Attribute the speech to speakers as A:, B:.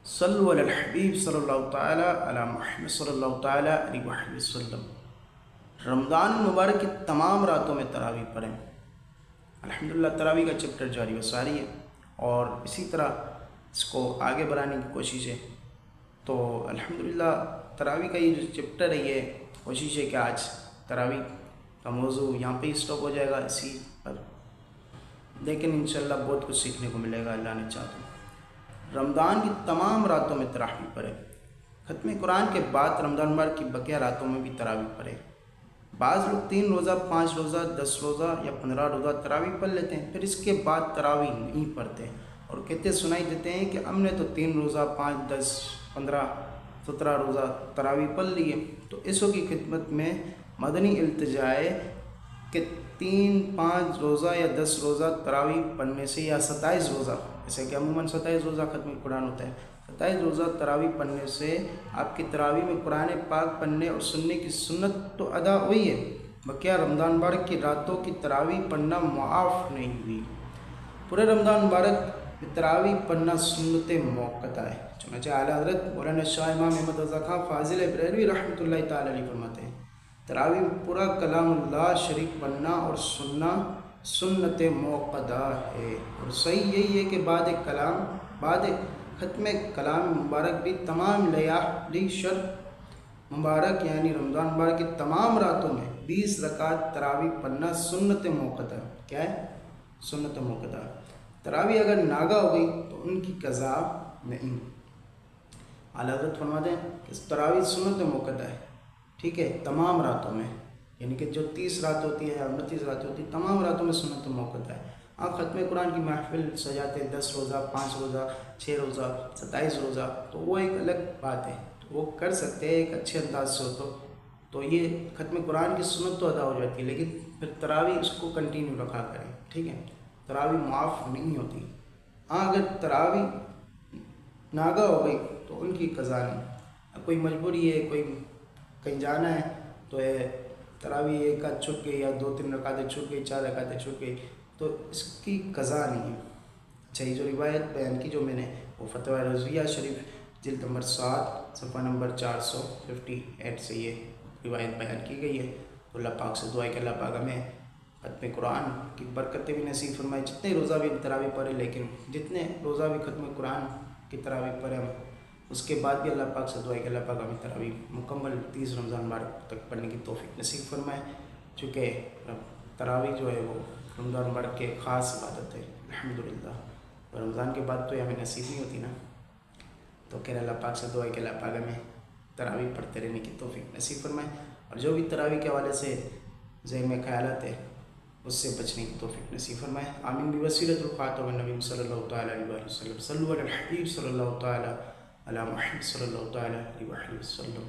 A: صلو علی الحبیب صلی اللہ تعالی علی محمد صلی اللہ تعالی علیہ وآلہ وسلم۔ رمضان المبارک کی تمام راتوں میں تراویح پڑھیں۔ الحمدللہ تراویح کا چپٹر جاری و ساری ہے اور اسی طرح اس کو آگے بڑھانے کی کوشش ہے۔ تو الحمدللہ تراویح کا یہ جو چپٹر ہے یہ کوشش ہے کہ آج تراویح کا موضوع یہاں پہ ہی اسٹاپ ہو جائے گا اسی پر، لیکن انشاءاللہ بہت کچھ سیکھنے کو ملے گا اللہ نے چاہا تو۔ رمضان کی تمام راتوں میں تراویح پڑھیں۔ ختم قرآن کے بعد رمضان مبارک کی بقیہ راتوں میں بھی تراویح پڑھیں۔ بعض لوگ 3 روزہ، 5 روزہ، 10 روزہ یا 15 روزہ تراویح پڑھ لیتے ہیں، پھر اس کے بعد تراویح نہیں پڑھتے اور کہتے سنائی دیتے ہیں کہ ہم نے تو 3 روزہ، 5، 10، 15، 17 روزہ تراویح پڑھ لیے۔ تو اسو کی خدمت میں مدنی التجا ہے کہ 3، 5 روزہ یا 10 روزہ تراویح پڑھنے سے، یا 27 روزہ، جیسے کہ عموماً 27 روزہ ختم قرآن ہوتا ہے، 27 روزہ تراویح پڑھنے سے آپ کی تراویح میں قرآن پاک پڑھنے اور سننے کی سنت تو ادا ہوئی ہے، بقیہ رمضان مبارک کی راتوں کی تراویح پڑھنا معاف نہیں ہوئی۔ پورے رمضان مبارک میں تراویح پڑھنا سنت موقتہ ہے۔ چنانچہ اعلیٰ حضرت مولانا شاہ امام احمد رضا خان فاضل بریلوی رحمۃ اللہ تعالی علیہ فرماتے ہیں، تراویح میں پورا کلام اللہ شریف پڑھنا اور سننا سنت موقدہ ہے، اور صحیح یہی ہے کہ بعد ختم کلام مبارک بھی تمام لیالی شر مبارک یعنی رمضان مبارک کی تمام راتوں میں 20 رکعت تراویح پڑھنا سنت موقدہ ہے۔ کیا ہے؟ سنت موقدہ۔ تراویح اگر ناگا ہو گئی تو ان کی قضا نہیں۔ اعلیٰ حضرت فرماتے ہیں کہ تراویح سنت موقدہ ہے، ٹھیک ہے، تمام راتوں میں، یعنی کہ جو 30 رات ہوتی ہے یا 29 رات ہوتی ہے، تمام راتوں میں سنت موقدہ ہے۔ آپ ختم قرآن کی محفل سجاتے 10 روزہ، 5 روزہ، 6 روزہ، 27 روزہ، تو وہ ایک الگ بات ہے، تو وہ کر سکتے ہیں ایک اچھے انداز سے ہو تو یہ ختم قرآن کی سنت تو ادا ہو جاتی ہے، لیکن پھر تراویح اس کو کنٹینیو رکھا کریں، ٹھیک ہے، تراویح معاف نہیں ہوتی۔ ہاں اگر تراویح ناگا ہو گئی تو ان کی قضا نہیں۔ کوئی مجبوری ہے، کوئی کہیں جانا ہے تو تراویح ایک آدھ چھوٹ گئی یا 2-3 رکعتیں چھوٹ گئی، 4 رکعتیں چھوٹ گئی، تو اس کی قضا نہیں ہے۔ اچھا، یہ جو روایت بیان کی جو میں نے، وہ فتویٰ رضویہ شریف جلد نمبر 7 صفحہ نمبر 458 سے یہ روایت بیان کی گئی ہے۔ تو اللہ پاک سے دعا ہے کہ اللہ پاک ہمیں ختم قرآن کی برکتیں بھی نصیب فرمائے، جتنے روزہ بھی تراویح پڑھے، لیکن جتنے روزہ بھی ختم قرآن کی تراویح پڑھے ہم، اس کے بعد بھی اللہ پاک سے دعا ہے کہ اللہ پاک ہمیں تراویح مکمل 30 رمضان مبارک تک پڑھنے کی توفیق نصیب فرمائے، چونکہ تراویح جو ہے وہ رمضان مبارک کے خاص عبادت ہے الحمدللہ، اور رمضان کے بعد تو یہ ہمیں نصیب نہیں ہوتی نا، تو کہ اللہ پاک سے دعا ہے کہ اللہ پاک ہمیں تراویح پڑھتے رہنے کی توفیق نصیب فرمائے، اور جو بھی تراویح کے حوالے سے ذہن میں خیالات ہے اس سے بچنے کی توفیق نصیب فرمائے، آمین بوسیلۃ الخاتم النبی صلی اللہ تعالی علیہ وآلہ وسلم۔ صلو علی الحبیب صلی اللہ تعالی علی محمد صلی اللہ تعالی علیہ وآلہ وسلم۔